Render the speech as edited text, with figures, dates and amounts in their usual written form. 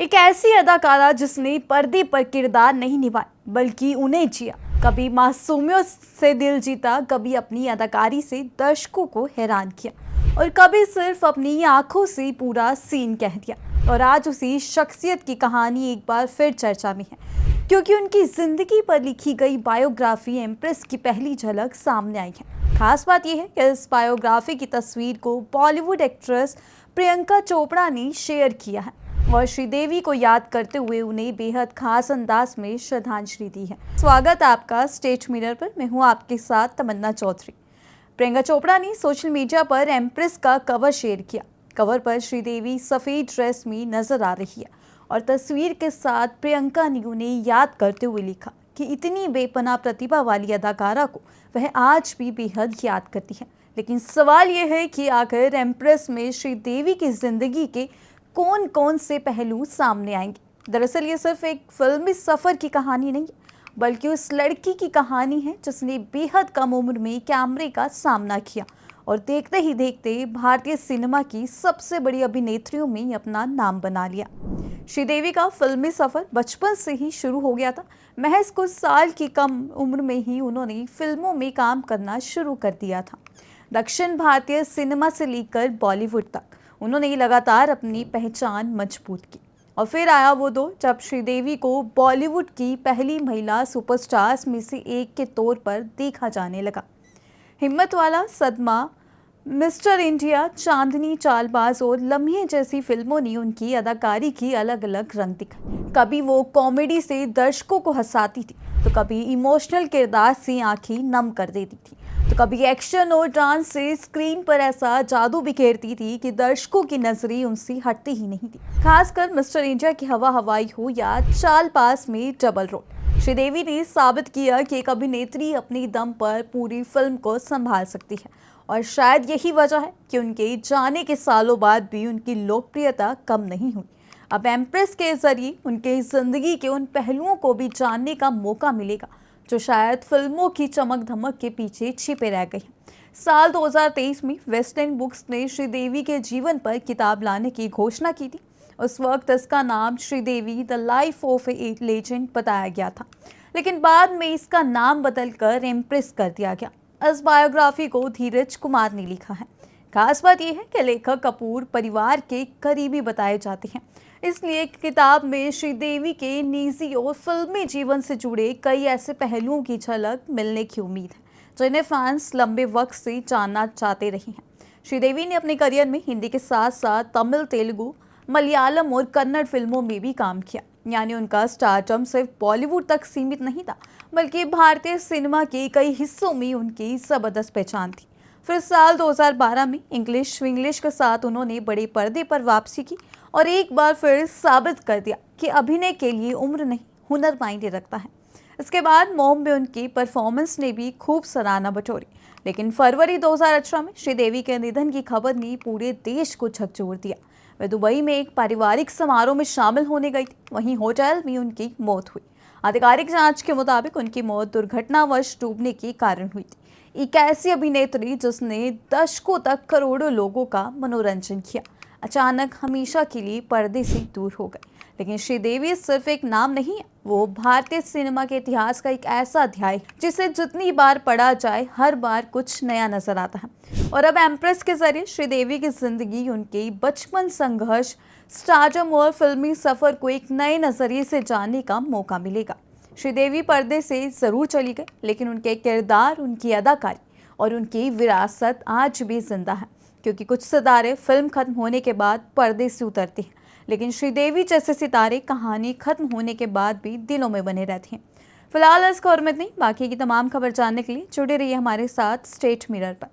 एक ऐसी अदाकारा जिसने पर्दे पर किरदार नहीं निभाए बल्कि उन्हें जिया। कभी मासूमियत से दिल जीता, कभी अपनी अदाकारी से दर्शकों को हैरान किया और कभी सिर्फ अपनी आंखों से पूरा सीन कह दिया। और आज उसी शख्सियत की कहानी एक बार फिर चर्चा में है, क्योंकि उनकी जिंदगी पर लिखी गई बायोग्राफी एम्प्रेस की पहली झलक सामने आई है। खास बात यह है कि इस बायोग्राफी की तस्वीर को बॉलीवुड एक्ट्रेस प्रियंका चोपड़ा ने शेयर किया है और श्रीदेवी को याद करते हुए उन्हें बेहद खास अंदाज में श्रद्धांजलि दी है। स्वागत है आपका स्टेज मिरर पर। मैं हूं आपके साथ तमन्ना चौधरी। प्रियंका चोपड़ा ने सोशल मीडिया पर एम्प्रेस का कवर शेयर किया। कवर पर श्रीदेवी सफ़ेद ड्रेस में नजर आ रही है और तस्वीर के साथ प्रियंका ने उन्हें याद करते हुए लिखा कि इतनी बेपनाह प्रतिभा वाली अदाकारा को वह आज भी बेहद याद करती है। लेकिन सवाल यह है कि आखिर एम्प्रेस में श्रीदेवी की जिंदगी के कौन कौन से पहलू सामने आएंगे। दरअसल ये सिर्फ एक फिल्मी सफ़र की कहानी नहीं है, बल्कि उस लड़की की कहानी है जिसने बेहद कम उम्र में कैमरे का सामना किया और देखते ही देखते भारतीय सिनेमा की सबसे बड़ी अभिनेत्रियों में अपना नाम बना लिया। श्रीदेवी का फिल्मी सफ़र बचपन से ही शुरू हो गया था। महज कुछ साल की कम उम्र में ही उन्होंने फिल्मों में काम करना शुरू कर दिया था। दक्षिण भारतीय सिनेमा से लेकर बॉलीवुड तक उन्होंने लगातार अपनी पहचान मजबूत की। और फिर आया वो दौर जब श्रीदेवी को बॉलीवुड की पहली महिला सुपरस्टार्स में से एक के तौर पर देखा जाने लगा। हिम्मत वाला, सदमा, मिस्टर इंडिया, चांदनी, चालबाज और लम्हे जैसी फिल्मों ने उनकी अदाकारी की अलग अलग रंग दिखाए। कभी वो कॉमेडी से दर्शकों को हंसाती थी, तो कभी इमोशनल किरदार से आंखें नम कर देती थी, तो कभी एक्शन और डांस से स्क्रीन पर ऐसा जादू बिखेरती थी कि दर्शकों की नजरें उनसे हटती ही नहीं थी। खासकर मिस्टर इंडिया की हवा हवाई हो या चालबाज में डबल रोल, श्रीदेवी ने साबित किया कि एक अभिनेत्री अपने दम पर पूरी फिल्म को संभाल सकती है। और शायद यही वजह है कि उनके जाने के सालों बाद भी उनकी लोकप्रियता कम नहीं हुई। अब एम्प्रेस के जरिए उनके जिंदगी के उन पहलुओं को भी जानने का मौका मिलेगा जो शायद फिल्मों की चमक धमक के पीछे छिपे रह गए हैं। साल 2023 में वेस्ट एंड बुक्स ने श्रीदेवी के जीवन पर किताब लाने की घोषणा की थी। उस वक्त इसका नाम Sridevi the life of A legend बताया गया था, लेकिन बाद में इसका नाम बदलकर एम्प्रेस कर दिया गया। इस बायोग्राफी को धीरज कुमार ने लिखा है। खास बात यह है कि लेखक कपूर परिवार के करीबी बताए जाते हैं, इसलिए किताब में श्रीदेवी के निजी और फिल्मी जीवन से जुड़े कई ऐसे पहलुओं की झलक मिलने की उम्मीद है जिन्हें फैंस लंबे वक्त से जानना चाहते रहे हैं। श्रीदेवी ने अपने करियर में हिंदी के साथ साथ तमिल, तेलुगु, मलयालम और कन्नड़ फिल्मों में भी काम किया। यानी उनका स्टारडम सिर्फ बॉलीवुड तक सीमित नहीं था, बल्कि भारतीय सिनेमा के कई हिस्सों में उनकी जबरदस्त पहचान थी। फिर साल 2012 में इंग्लिश स्विंग्लिश के साथ उन्होंने बड़े पर्दे पर वापसी की और एक बार फिर साबित कर दिया कि अभिनय के लिए उम्र नहीं, हुनर मायने रखता है। इसके बाद मॉम में उनकी परफॉर्मेंस ने भी खूब सराहना बटोरी। लेकिन फरवरी 2018 में श्रीदेवी के निधन की खबर ने पूरे देश को झकझोर दिया। वे दुबई में एक पारिवारिक समारोह में शामिल होने गई थी, वहीं होटल में उनकी मौत हुई। आधिकारिक जांच के मुताबिक उनकी मौत दुर्घटनावश डूबने के कारण हुई थी। एक ऐसी अभिनेत्री जिसने दशकों तक करोड़ों लोगों का मनोरंजन किया, अचानक हमेशा के लिए पर्दे से दूर हो गए। लेकिन श्रीदेवी सिर्फ एक नाम नहीं है, वो भारतीय सिनेमा के इतिहास का एक ऐसा अध्याय जिसे जितनी बार पढ़ा जाए हर बार कुछ नया नजर आता है। और अब एम्प्रेस के जरिए श्रीदेवी की जिंदगी, उनके बचपन, संघर्ष, स्टारडम और फिल्मी सफर को एक नए नजरिए से जानने का मौका मिलेगा। श्रीदेवी पर्दे से जरूर चली गई, लेकिन उनके किरदार, उनकी अदाकारी और उनकी विरासत आज भी जिंदा है। क्योंकि कुछ सितारे फिल्म खत्म होने के बाद पर्दे से उतरते हैं, लेकिन श्रीदेवी जैसे सितारे कहानी खत्म होने के बाद भी दिलों में बने रहते हैं। फिलहाल इस खबर में नहीं, बाकी की तमाम खबर जानने के लिए जुड़े रहिए हमारे साथ स्टेट मिरर पर।